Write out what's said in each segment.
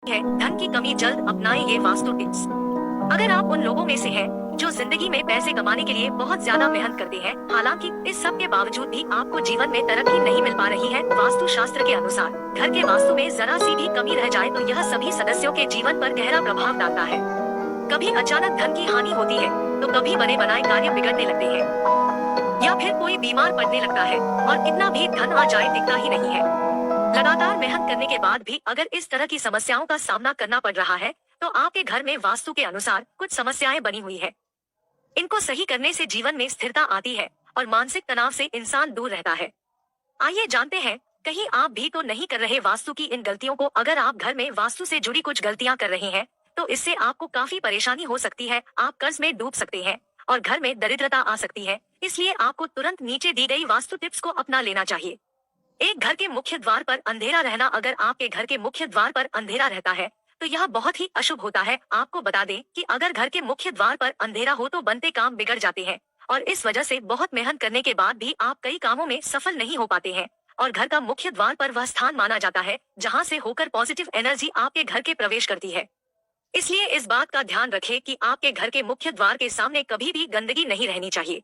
है धन की कमी, जल्द अपनाएं ये वास्तु टिप्स। अगर आप उन लोगों में से हैं जो जिंदगी में पैसे कमाने के लिए बहुत ज्यादा मेहनत करते हैं, हालांकि इस सब के बावजूद भी आपको जीवन में तरक्की नहीं मिल पा रही है, वास्तु शास्त्र के अनुसार घर के वास्तु में जरा सी भी कमी रह जाए तो यह सभी सदस्यों के जीवन पर गहरा प्रभाव डालता है। कभी अचानक धन की हानि होती है तो कभी बने बनाए कार्य बिगड़ने लगते हैं या फिर कोई बीमार पड़ने लगता है और कितना भी धन आ जाए टिकता ही नहीं है। लगातार मेहनत करने के बाद भी अगर इस तरह की समस्याओं का सामना करना पड़ रहा है तो आपके घर में वास्तु के अनुसार कुछ समस्याएं बनी हुई है। इनको सही करने से जीवन में स्थिरता आती है और मानसिक तनाव से इंसान दूर रहता है। आइए जानते हैं, कहीं आप भी तो नहीं कर रहे वास्तु की इन गलतियों को। अगर आप घर में वास्तु से जुड़ी कुछ गलतियां कर रहे हैं तो इससे आपको काफी परेशानी हो सकती है। आप कर्ज में डूब सकते हैं और घर में दरिद्रता आ सकती है। इसलिए आपको तुरंत नीचे दी गई वास्तु टिप्स को अपना लेना चाहिए। एक घर के मुख्य द्वार पर अंधेरा रहना। अगर आपके घर के मुख्य द्वार पर अंधेरा रहता है तो यह बहुत ही अशुभ होता है। आपको बता दें कि अगर घर के मुख्य द्वार पर अंधेरा हो तो बनते काम बिगड़ जाते हैं और इस वजह से बहुत मेहनत करने के बाद भी आप कई कामों में सफल नहीं हो पाते हैं। और घर का मुख्य द्वार पर वह स्थान माना जाता है जहां से होकर पॉजिटिव एनर्जी आपके घर के प्रवेश करती है। इसलिए इस बात का ध्यान रखें कि आपके घर के मुख्य द्वार के सामने कभी भी गंदगी नहीं रहनी चाहिए।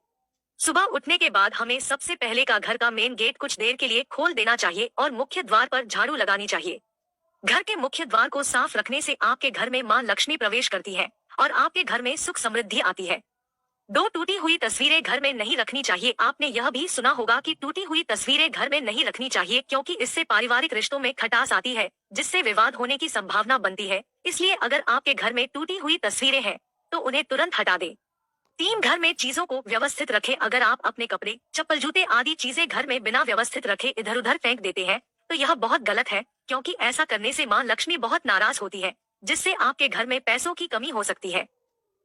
सुबह उठने के बाद हमें सबसे पहले का घर का मेन गेट कुछ देर के लिए खोल देना चाहिए और मुख्य द्वार पर झाड़ू लगानी चाहिए। घर के मुख्य द्वार को साफ रखने से आपके घर में मां लक्ष्मी प्रवेश करती है और आपके घर में सुख समृद्धि आती है। दो टूटी हुई तस्वीरें घर में नहीं रखनी चाहिए। आपने यह भी सुना होगा कि टूटी हुई तस्वीरें घर में नहीं रखनी चाहिए क्योंकि इससे पारिवारिक रिश्तों में खटास आती है जिससे विवाद होने की संभावना बनती है। इसलिए अगर आपके घर में टूटी हुई तस्वीरें हैं तो उन्हें तुरंत हटा दें। 3, घर में चीजों को व्यवस्थित रखें। अगर आप अपने कपड़े, चप्पल, जूते आदि चीजें घर में बिना व्यवस्थित रखे इधर उधर फेंक देते हैं तो यह बहुत गलत है क्योंकि ऐसा करने से मां लक्ष्मी बहुत नाराज होती है जिससे आपके घर में पैसों की कमी हो सकती है।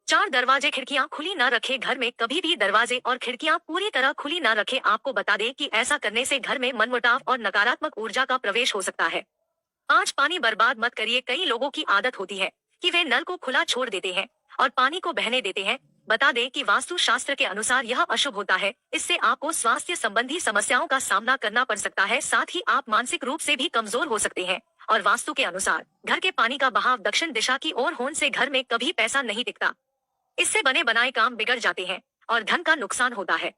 4, दरवाजे खिड़कियां खुली न रखें। घर में कभी भी दरवाजे और खिड़कियां पूरी तरह खुली न रखें। आपको बता दें कि ऐसा करने से घर में मनमुटाव और नकारात्मक ऊर्जा का प्रवेश हो सकता है। 5, पानी बर्बाद मत करिए। कई लोगों की आदत होती है कि वे नल को खुला छोड़ देते हैं और पानी को बहने देते हैं। बता दें कि वास्तु शास्त्र के अनुसार यह अशुभ होता है। इससे आपको स्वास्थ्य संबंधी समस्याओं का सामना करना पड़ सकता है, साथ ही आप मानसिक रूप से भी कमजोर हो सकते हैं। और वास्तु के अनुसार घर के पानी का बहाव दक्षिण दिशा की ओर होने से घर में कभी पैसा नहीं टिकता। इससे बने बनाए काम बिगड़ जाते हैं और धन का नुकसान होता है।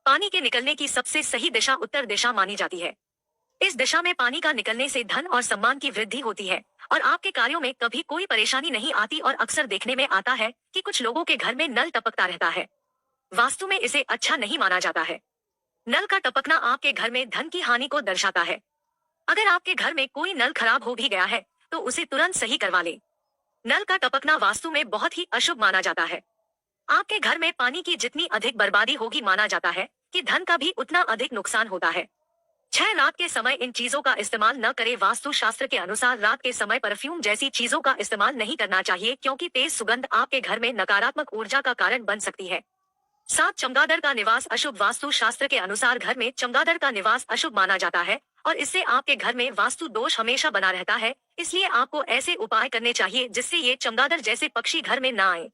पानी के निकलने की सबसे सही दिशा उत्तर दिशा मानी जाती है। इस दिशा में पानी का निकलने से धन और सम्मान की वृद्धि होती है और आपके कार्यों में कभी कोई परेशानी नहीं आती। और अक्सर देखने में आता है कि कुछ लोगों के घर में नल टपकता रहता है। वास्तु में इसे अच्छा नहीं माना जाता है। नल का टपकना आपके घर में धन की हानि को दर्शाता है। अगर आपके घर में कोई नल खराब हो भी गया है तो उसे तुरंत सही करवा लें। नल का टपकना वास्तु में बहुत ही अशुभ माना जाता है। आपके घर में पानी की जितनी अधिक बर्बादी होगी, माना जाता है कि धन का भी उतना अधिक नुकसान होता है। 6, रात के समय इन चीजों का इस्तेमाल न करें। वास्तु शास्त्र के अनुसार रात के समय परफ्यूम जैसी चीजों का इस्तेमाल नहीं करना चाहिए क्योंकि तेज सुगंध आपके घर में नकारात्मक ऊर्जा का कारण बन सकती है। 7, चमगादड़ का निवास अशुभ। वास्तु शास्त्र के अनुसार घर में चमगादड़ का निवास अशुभ माना जाता है और इससे आपके घर में वास्तु दोष हमेशा बना रहता है। इसलिए आपको ऐसे उपाय करने चाहिए जिससे ये चमगादड़ जैसे पक्षी घर में न आए।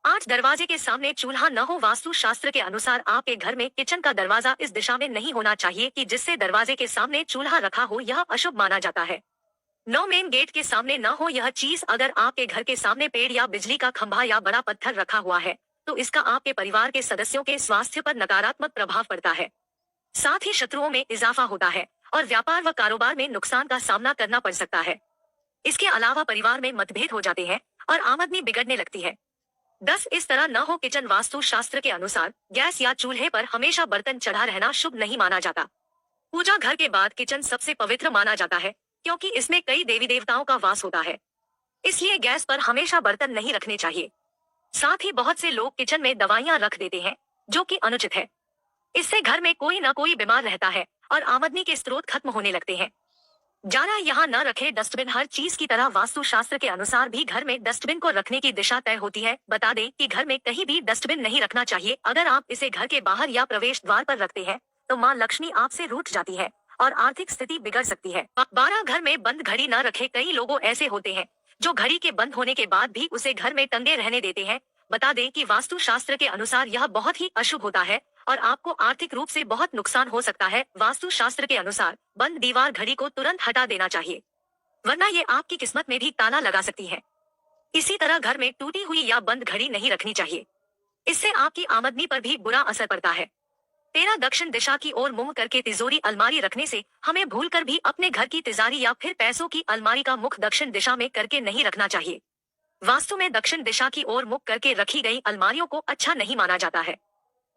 8, दरवाजे के सामने चूल्हा न हो। वास्तु शास्त्र के अनुसार आपके घर में किचन का दरवाजा इस दिशा में नहीं होना चाहिए कि जिससे दरवाजे के सामने चूल्हा रखा हो, यह अशुभ माना जाता है। 9, मेन गेट के सामने न हो यह चीज। अगर आपके घर के सामने पेड़ या बिजली का खंभा या बड़ा पत्थर रखा हुआ है तो इसका आपके परिवार के सदस्यों के स्वास्थ्य पर नकारात्मक प्रभाव पड़ता है। साथ ही शत्रुओं में इजाफा होता है और व्यापार व कारोबार में नुकसान का सामना करना पड़ सकता है। इसके अलावा परिवार में मतभेद हो जाते हैं और आमदनी बिगड़ने लगती है। 10, इस तरह न हो किचन। वास्तु शास्त्र के अनुसार गैस या चूल्हे पर हमेशा बर्तन चढ़ा रहना शुभ नहीं माना जाता। पूजा घर के बाद किचन सबसे पवित्र माना जाता है क्योंकि इसमें कई देवी देवताओं का वास होता है। इसलिए गैस पर हमेशा बर्तन नहीं रखने चाहिए। साथ ही बहुत से लोग किचन में दवाइयां रख देते हैं जो कि अनुचित है। इससे घर में कोई न कोई बीमार रहता है और आमदनी के स्रोत खत्म होने लगते हैं। जाना यहाँ न रखे डस्टबिन। हर चीज की तरह वास्तु शास्त्र के अनुसार भी घर में डस्टबिन को रखने की दिशा तय होती है। बता दें कि घर में कहीं भी डस्टबिन नहीं रखना चाहिए। अगर आप इसे घर के बाहर या प्रवेश द्वार पर रखते हैं तो मां लक्ष्मी आपसे रूठ जाती है और आर्थिक स्थिति बिगड़ सकती है। 12, घर में बंद घड़ी न रखे। कई लोगों ऐसे होते हैं जो घड़ी के बंद होने के बाद भी उसे घर में टंगे रहने देते हैं। बता दें कि वास्तु शास्त्र के अनुसार यह बहुत ही अशुभ होता है और आपको आर्थिक रूप से बहुत नुकसान हो सकता है। वास्तु शास्त्र के अनुसार बंद दीवार घड़ी को तुरंत हटा देना चाहिए। वरना ये आपकी किस्मत में भी ताला लगा सकती है। इसी तरह घर में टूटी हुई या बंद घड़ी नहीं रखनी चाहिए। इससे आपकी आमदनी पर भी बुरा असर पड़ता है। 13 दक्षिण दिशा की ओर मुंह करके तिजोरी अलमारी रखने से हमें भूलकर भी अपने घर की तिजारी या फिर पैसों की अलमारी का मुख दक्षिण दिशा में करके नहीं रखना चाहिए। वास्तु में दक्षिण दिशा की ओर मुख करके रखी गई अलमारियों को अच्छा नहीं माना जाता है।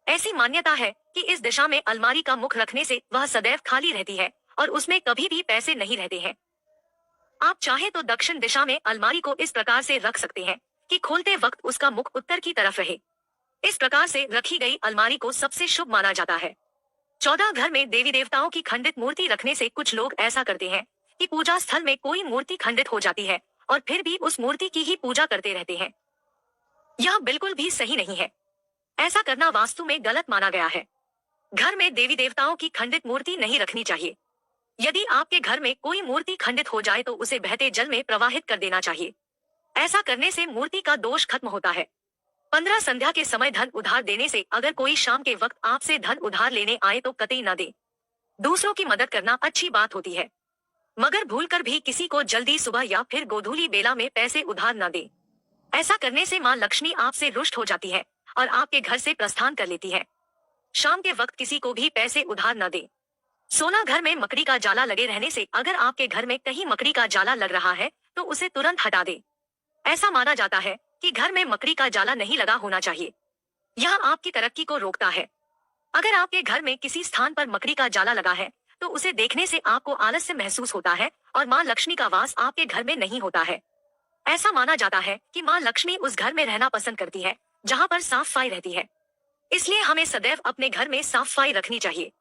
ऐसी मान्यता है कि इस दिशा में अलमारी का मुख रखने से वह सदैव खाली रहती है और उसमें कभी भी पैसे नहीं रहते हैं। आप चाहे तो दक्षिण दिशा में अलमारी को इस प्रकार से रख सकते हैं कि खोलते वक्त उसका मुख उत्तर की तरफ रहे। इस प्रकार से रखी गई अलमारी को सबसे शुभ माना जाता है। 14 घर में देवी देवताओं की खंडित मूर्ति रखने से कुछ लोग ऐसा करते हैं कि पूजा स्थल में कोई मूर्ति खंडित हो जाती है और फिर भी उस मूर्ति की ही पूजा करते रहते हैं। यह बिल्कुल भी सही नहीं है। ऐसा करना वास्तु में गलत माना गया है। घर में देवी देवताओं की खंडित मूर्ति नहीं रखनी चाहिए। यदि आपके घर में कोई मूर्ति खंडित हो जाए तो उसे बहते जल में प्रवाहित कर देना चाहिए। ऐसा करने से मूर्ति का दोष खत्म होता है। 15 संध्या के समय धन उधार देने से अगर कोई शाम के वक्त आपसे धन उधार लेने आए तो कतई न दे। दूसरों की मदद करना अच्छी बात होती है, मगर भूलकर भी किसी को जल्दी सुबह या फिर गोधूली बेला में पैसे उधार न दे। ऐसा करने से मां लक्ष्मी आपसे रुष्ट हो जाती है और आपके घर से प्रस्थान कर लेती है। शाम के वक्त किसी को भी पैसे उधार न दे। सोना घर में मकड़ी का जाला लगे रहने से अगर आपके घर में कहीं मकड़ी का जाला लग रहा है तो उसे तुरंत हटा दे। ऐसा माना जाता है कि घर में मकड़ी का जाला नहीं लगा होना चाहिए। यह आपकी तरक्की को रोकता है। अगर आपके घर में किसी स्थान पर मकड़ी का जाला लगा है तो उसे देखने से आपको आलस्य महसूस होता है और मां लक्ष्मी का वास आपके घर में नहीं होता है। ऐसा माना जाता है कि मां लक्ष्मी उस घर में रहना पसंद करती है जहां पर साफ सफाई रहती है। इसलिए हमें सदैव अपने घर में साफ सफाई रखनी चाहिए।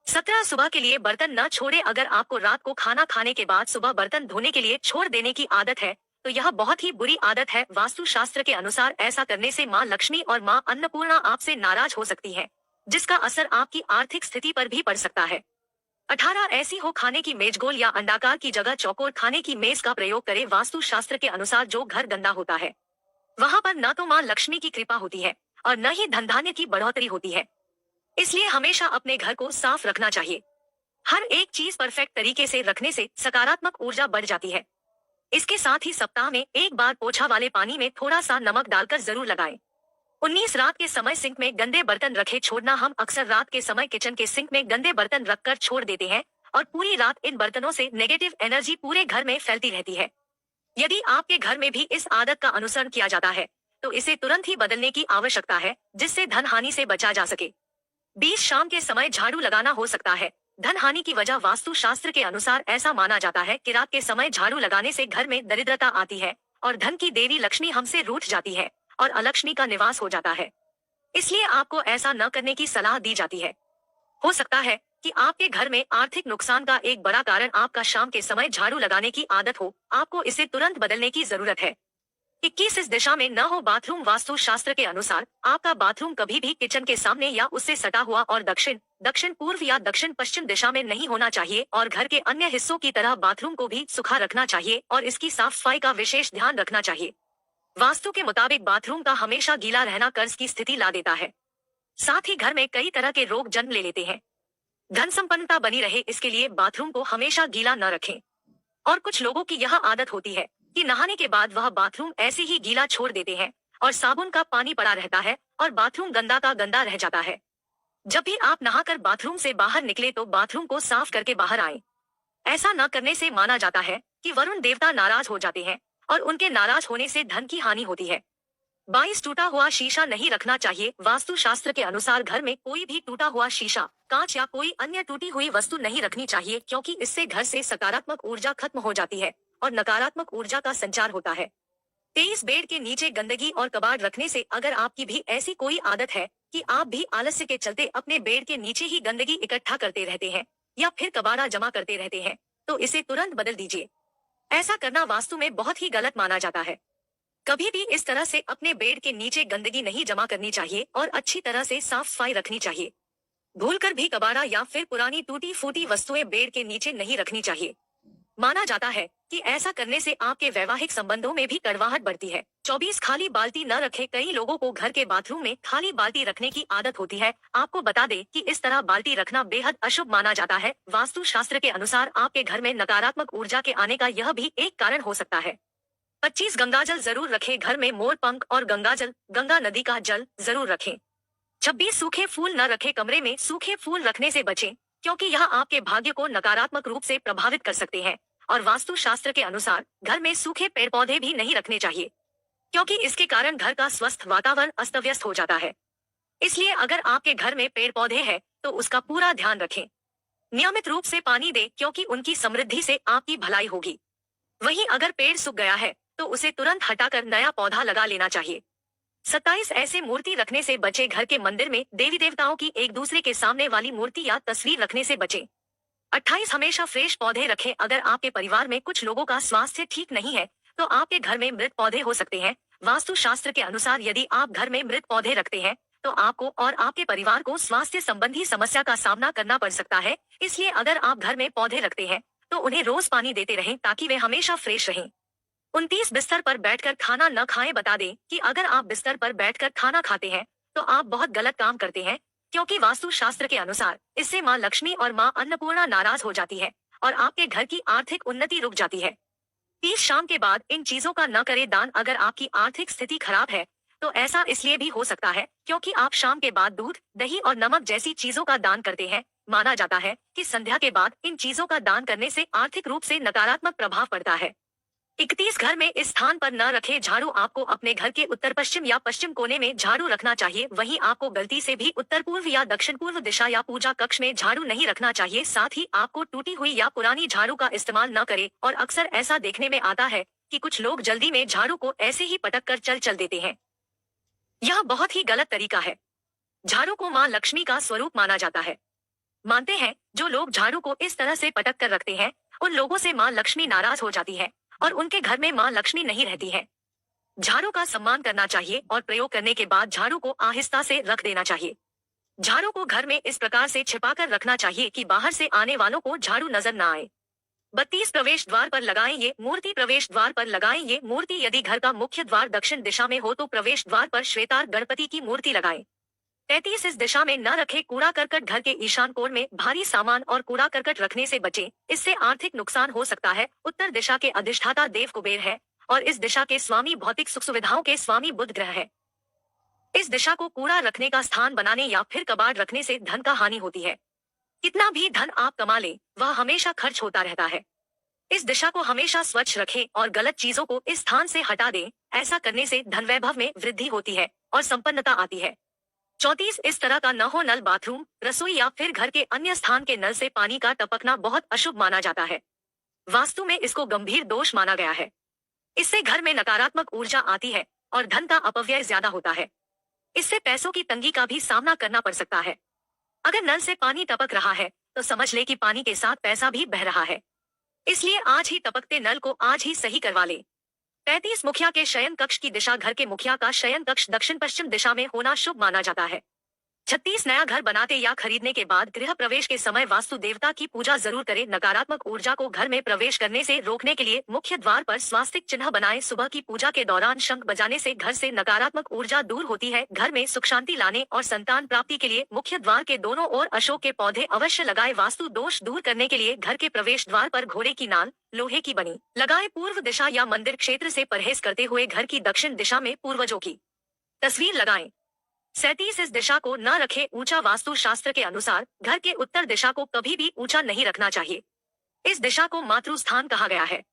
17 सुबह के लिए बर्तन न छोड़े। अगर आपको रात को खाना खाने के बाद सुबह बर्तन धोने के लिए छोड़ देने की आदत है तो यह बहुत ही बुरी आदत है। वास्तु शास्त्र के अनुसार ऐसा करने से मां लक्ष्मी और मां अन्नपूर्णा आपसे नाराज हो सकती है, जिसका असर आपकी आर्थिक स्थिति पर भी पड़ सकता है। 18 ऐसी हो खाने की मेज गोल या अंडाकार की जगह चौकोर खाने की मेज का प्रयोग करें। वास्तु शास्त्र के अनुसार जो घर गंदा होता है वहां पर न तो मां लक्ष्मी की कृपा होती है और न ही धन धान्य की बढ़ोतरी होती है। इसलिए हमेशा अपने घर को साफ रखना चाहिए। हर एक चीज परफेक्ट तरीके से रखने से सकारात्मक ऊर्जा बढ़ जाती है। इसके साथ ही सप्ताह में एक बार पोछा वाले पानी में थोड़ा सा नमक डालकर जरूर लगाएं। 19 रात के समय सिंक में गंदे बर्तन रखे छोड़ना। हम अक्सर रात के समय किचन के सिंक में गंदे बर्तन रखकर छोड़ देते हैं और पूरी रात इन बर्तनों से नेगेटिव एनर्जी पूरे घर में फैलती रहती है। यदि आपके घर में भी इस आदत का अनुसरण किया जाता है तो इसे तुरंत ही बदलने की आवश्यकता है, जिससे धन हानि से बचा जा सके। 20 शाम के समय झाड़ू लगाना हो सकता है। धन हानि की वजह वास्तु शास्त्र के अनुसार ऐसा माना जाता है कि रात के समय झाड़ू लगाने से घर में दरिद्रता आती है और धन की देवी लक्ष्मी हमसे रूठ जाती है और अलक्ष्मी का निवास हो जाता है। इसलिए आपको ऐसा न करने की सलाह दी जाती है। हो सकता है कि आपके घर में आर्थिक नुकसान का एक बड़ा कारण आपका शाम के समय झाड़ू लगाने की आदत हो। आपको इसे तुरंत बदलने की जरूरत है। 21 इस दिशा में न हो बाथरूम। वास्तु शास्त्र के अनुसार आपका बाथरूम कभी भी किचन के सामने या उससे सटा हुआ और दक्षिण पूर्व या दक्षिण पश्चिम दिशा में नहीं होना चाहिए और घर के अन्य हिस्सों की तरह बाथरूम को भी सूखा रखना चाहिए और इसकी साफ सफाई का विशेष ध्यान रखना चाहिए। वास्तु के मुताबिक बाथरूम का हमेशा गीला रहना कर्ज की स्थिति ला देता है। साथ ही घर में कई तरह के रोग जन्म ले लेते हैं। धन संपन्नता बनी रहे इसके लिए बाथरूम को हमेशा गीला न रखें। और कुछ लोगों की यह आदत होती है कि नहाने के बाद वह बाथरूम ऐसे ही गीला छोड़ देते हैं और साबुन का पानी पड़ा रहता है और बाथरूम गंदा का गंदा रह जाता है। जब भी आप नहाकर बाथरूम से बाहर निकले तो बाथरूम को साफ करके बाहर आएं। ऐसा न करने से माना जाता है कि वरुण देवता नाराज हो जाते हैं और उनके नाराज होने से धन की हानि होती है। 22 टूटा हुआ शीशा नहीं रखना चाहिए। वास्तु शास्त्र के अनुसार घर में कोई भी टूटा हुआ शीशा, कांच या कोई अन्य टूटी हुई वस्तु नहीं रखनी चाहिए, क्योंकि इससे घर से सकारात्मक ऊर्जा खत्म हो जाती है और नकारात्मक ऊर्जा का संचार होता है। 23 बेड के नीचे गंदगी और कबाड़ रखने से अगर आपकी भी ऐसी कोई आदत है कि आप भी आलस्य के चलते अपने बेड के नीचे ही गंदगी इकट्ठा करते रहते हैं या फिर कबाड़ा जमा करते रहते हैं तो इसे तुरंत बदल दीजिए। ऐसा करना वास्तु में बहुत ही गलत माना जाता है। कभी भी इस तरह से अपने बेड के नीचे गंदगी नहीं जमा करनी चाहिए और अच्छी तरह से साफ सफाई रखनी चाहिए। भूलकर भी कबाड़ा या फिर पुरानी टूटी फूटी वस्तुएं बेड के नीचे नहीं रखनी चाहिए। माना जाता है कि ऐसा करने से आपके वैवाहिक संबंधों में भी कड़वाहट बढ़ती है। 24 खाली बाल्टी न रखें। कई लोगों को घर के बाथरूम में खाली बाल्टी रखने की आदत होती है। आपको बता दें कि इस तरह बाल्टी रखना बेहद अशुभ माना जाता है। वास्तु शास्त्र के अनुसार आपके घर में नकारात्मक ऊर्जा के आने का यह भी एक कारण हो सकता है। 25 गंगाजल जरूर रखें। घर में मोर पंख और गंगाजल, गंगा नदी का जल जरूर रखें। 26 सूखे फूल न रखें। कमरे में सूखे फूल रखने से बचें, क्योंकि यह आपके भाग्य को नकारात्मक रूप से प्रभावित कर सकते हैं। और वास्तु शास्त्र के अनुसार घर में सूखे पेड़ पौधे भी नहीं रखने चाहिए, क्योंकि इसके कारण घर का स्वस्थ वातावरण अस्त व्यस्त हो जाता है। इसलिए अगर आपके घर में पेड़ पौधे हैं तो उसका पूरा ध्यान रखें। नियमित रूप से पानी दें, क्योंकि उनकी समृद्धि से आपकी भलाई होगी। वहीं अगर पेड़ सूख गया है तो उसे तुरंत हटाकर नया पौधा लगा लेना चाहिए। 27 ऐसे मूर्ति रखने से बचे। घर के मंदिर में देवी देवताओं की एक दूसरे के सामने वाली मूर्ति या तस्वीर रखने से बचें। 28 हमेशा फ्रेश पौधे रखें। अगर आपके परिवार में कुछ लोगों का स्वास्थ्य ठीक नहीं है तो आपके घर में मृत पौधे हो सकते हैं। वास्तु शास्त्र के अनुसार यदि आप घर में मृत पौधे रखते हैं तो आपको और आपके परिवार को स्वास्थ्य संबंधी समस्या का सामना करना पड़ सकता है। इसलिए अगर आप घर में पौधे रखते हैं तो उन्हें रोज पानी देते रहें, ताकि वे हमेशा फ्रेश रहें। 29 बिस्तर पर बैठकर खाना न खाएं। बता दें कि अगर आप बिस्तर पर बैठकर खाना खाते हैं तो आप बहुत गलत काम करते हैं, क्योंकि वास्तु शास्त्र के अनुसार इससे माँ लक्ष्मी और माँ अन्नपूर्णा नाराज हो जाती है और आपके घर की आर्थिक उन्नति रुक जाती है। 30 शाम के बाद इन चीजों का न करें दान। अगर आपकी आर्थिक स्थिति खराब है तो ऐसा इसलिए भी हो सकता है क्योंकि आप शाम के बाद दूध, दही और नमक जैसी चीजों का दान करते हैं। माना जाता है कि संध्या के बाद इन चीजों का दान करने से आर्थिक रूप से नकारात्मक प्रभाव पड़ता है। 31 घर में इस स्थान पर न रखे झाड़ू। आपको अपने घर के उत्तर पश्चिम या पश्चिम कोने में झाड़ू रखना चाहिए। वहीं आपको गलती से भी उत्तर पूर्व या दक्षिण पूर्व दिशा या पूजा कक्ष में झाड़ू नहीं रखना चाहिए। साथ ही आपको टूटी हुई या पुरानी झाड़ू का इस्तेमाल न करें। और अक्सर ऐसा देखने में आता है कि कुछ लोग जल्दी में झाड़ू को ऐसे ही पटक कर चल देते हैं। यह बहुत ही गलत तरीका है। झाड़ू को माँ लक्ष्मी का स्वरूप माना जाता है। मानते हैं जो लोग झाड़ू को इस तरह से पटक कर रखते हैं उन लोगों से माँ लक्ष्मी नाराज हो जाती है और उनके घर में माँ लक्ष्मी नहीं रहती है। झाड़ू का सम्मान करना चाहिए और प्रयोग करने के बाद झाड़ू को आहिस्ता से रख देना चाहिए। झाड़ू को घर में इस प्रकार से छिपाकर रखना चाहिए कि बाहर से आने वालों को झाड़ू नजर न आए। 32 प्रवेश द्वार पर लगाएं ये मूर्ति। प्रवेश द्वार पर लगाएं ये मूर्ति। यदि घर का मुख्य द्वार दक्षिण दिशा में हो तो प्रवेश द्वार पर श्वेतार गणपति की मूर्ति लगाएं। 33 इस दिशा में न रखे कूड़ा करकट। घर के ईशान कोण में भारी सामान और कूड़ा करकट रखने से बचें, इससे आर्थिक नुकसान हो सकता है। उत्तर दिशा के अधिष्ठाता देव कुबेर है और इस दिशा के स्वामी भौतिक सुख सुविधाओं के स्वामी बुध ग्रह है। इस दिशा को कूड़ा रखने का स्थान बनाने या फिर कबाड़ रखने से धन का हानि होती है। कितना भी धन आप कमा लें वह हमेशा खर्च होता रहता है। इस दिशा को हमेशा स्वच्छ रखें और गलत चीजों को इस स्थान से हटा दें। ऐसा करने से धन वैभव में वृद्धि होती है और संपन्नता आती है। 34 इस तरह का न हो नल। बाथरूम, रसोई या फिर घर के अन्य स्थान के नल से पानी का टपकना बहुत अशुभ माना जाता है। वास्तु में इसको गंभीर दोष माना गया है। इससे घर में नकारात्मक ऊर्जा आती है और धन का अपव्यय ज्यादा होता है। इससे पैसों की तंगी का भी सामना करना पड़ सकता है। अगर नल से पानी टपक रहा है तो समझ ले कि पानी के साथ पैसा भी बह रहा है। इसलिए आज ही टपकते नल को आज ही सही करवा ले। 35 मुखिया के शयन कक्ष की दिशा। घर के मुखिया का शयन कक्ष दक्षिण पश्चिम दिशा में होना शुभ माना जाता है। 36 नया घर बनाते या खरीदने के बाद गृह प्रवेश के समय वास्तु देवता की पूजा जरूर करें। नकारात्मक ऊर्जा को घर में प्रवेश करने से रोकने के लिए मुख्य द्वार पर स्वास्तिक चिन्ह बनाएं। सुबह की पूजा के दौरान शंख बजाने से घर से नकारात्मक ऊर्जा दूर होती है। घर में सुख शांति लाने और संतान प्राप्ति के लिए मुख्य द्वार के दोनों ओर अशोक के पौधे अवश्य लगाए। वास्तु दोष दूर करने के लिए घर के प्रवेश द्वार पर घोड़े की नाल लोहे की बनी लगाए। पूर्व दिशा या मंदिर क्षेत्र से परहेज करते हुए घर की दक्षिण दिशा में पूर्वजों की तस्वीर लगाएं। 37 इस दिशा को न रखे ऊंचा। वास्तु शास्त्र के अनुसार घर के उत्तर दिशा को कभी भी ऊंचा नहीं रखना चाहिए। इस दिशा को मातृस्थान कहा गया है।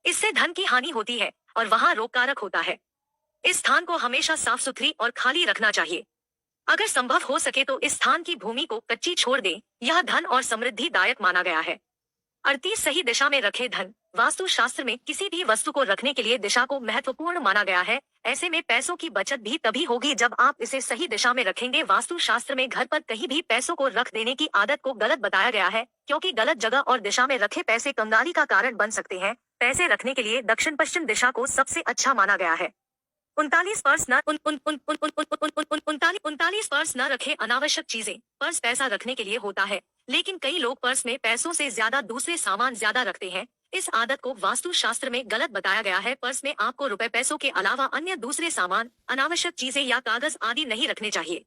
इससे धन की हानि होती है और वहां रोग कारक होता है। इस स्थान को हमेशा साफ सुथरी और खाली रखना चाहिए। अगर संभव हो सके तो इस स्थान की भूमि को कच्ची छोड़ दें। यह धन और समृद्धि दायक माना गया है। 38 सही दिशा में रखे धन। वास्तु शास्त्र में किसी भी वस्तु को रखने के लिए दिशा को महत्वपूर्ण माना गया है। ऐसे में पैसों की बचत भी तभी होगी जब आप इसे सही दिशा में रखेंगे। वास्तु शास्त्र में घर पर कहीं भी पैसों को रख देने की आदत को गलत बताया गया है, क्योंकि गलत जगह और दिशा में रखे पैसे कंगाली का कारण बन सकते हैं। पैसे रखने के लिए दक्षिण पश्चिम दिशा को सबसे अच्छा माना गया है। 39 पर्स न 39 पर्स न रखे। अनावश्यक चीजें। पर्स पैसा रखने के लिए होता है, लेकिन कई लोग पर्स में पैसों से ज्यादा दूसरे सामान ज्यादा रखते हैं। इस आदत को वास्तु शास्त्र में गलत बताया गया है। पर्स में आपको रुपए पैसों के अलावा अन्य दूसरे सामान, अनावश्यक चीजें या कागज आदि नहीं रखने चाहिए।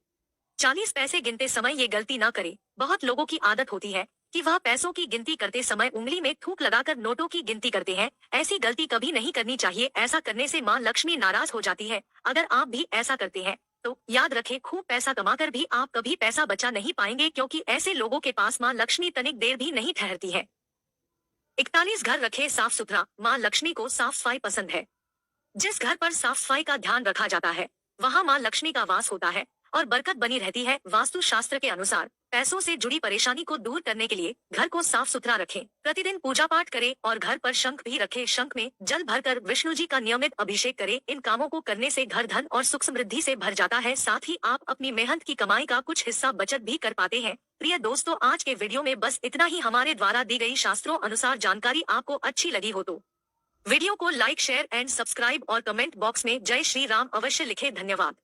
40 पैसे गिनते समय ये गलती न करें। बहुत लोगों की आदत होती है कि वह पैसों की गिनती करते समय उंगली में थूक लगाकर नोटों की गिनती करते हैं। ऐसी गलती कभी नहीं करनी चाहिए। ऐसा करने से माँ लक्ष्मी नाराज हो जाती है। अगर आप भी ऐसा करते हैं तो याद रखें, खूब पैसा कमाकर भी आप कभी पैसा बचा नहीं पाएंगे, क्योंकि ऐसे लोगों के पास माँ लक्ष्मी तनिक देर भी नहीं ठहरती है। 41 घर रखे साफ सुथरा। माँ लक्ष्मी को साफ सफाई पसंद है। जिस घर पर साफ सफाई का ध्यान रखा जाता है वहाँ माँ लक्ष्मी का वास होता है और बरकत बनी रहती है। वास्तु शास्त्र के अनुसार पैसों से जुड़ी परेशानी को दूर करने के लिए घर को साफ सुथरा रखें, प्रतिदिन पूजा पाठ करें और घर पर शंख भी रखें। शंख में जल भरकर विष्णु जी का नियमित अभिषेक करें। इन कामों को करने से घर धन और सुख समृद्धि से भर जाता है। साथ ही आप अपनी मेहनत की कमाई का कुछ हिस्सा बचत भी कर पाते हैं। प्रिय दोस्तों, आज के वीडियो में बस इतना ही। हमारे द्वारा दी गई शास्त्रों अनुसार जानकारी आपको अच्छी लगी हो तो वीडियो को लाइक, शेयर एंड सब्सक्राइब और कमेंट बॉक्स में जय श्री राम अवश्य लिखें। धन्यवाद।